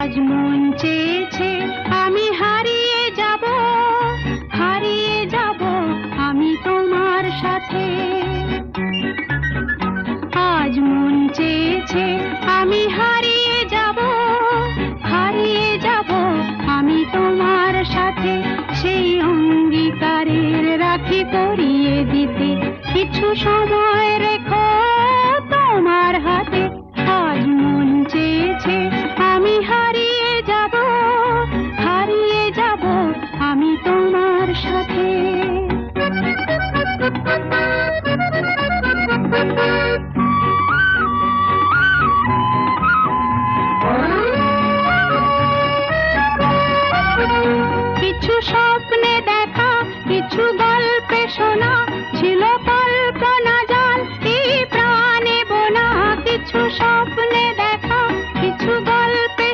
আজ মন চেয়েছে আমি হারিয়ে যাব, হারিয়ে যাব আমি তোমার সাথে। আজ মন চেয়েছে আমি হারিয়ে যাব, হারিয়ে যাব আমি তোমার সাথে। সেই অঙ্গীকারের রাখি পরিয়ে দিতে কিছু সময়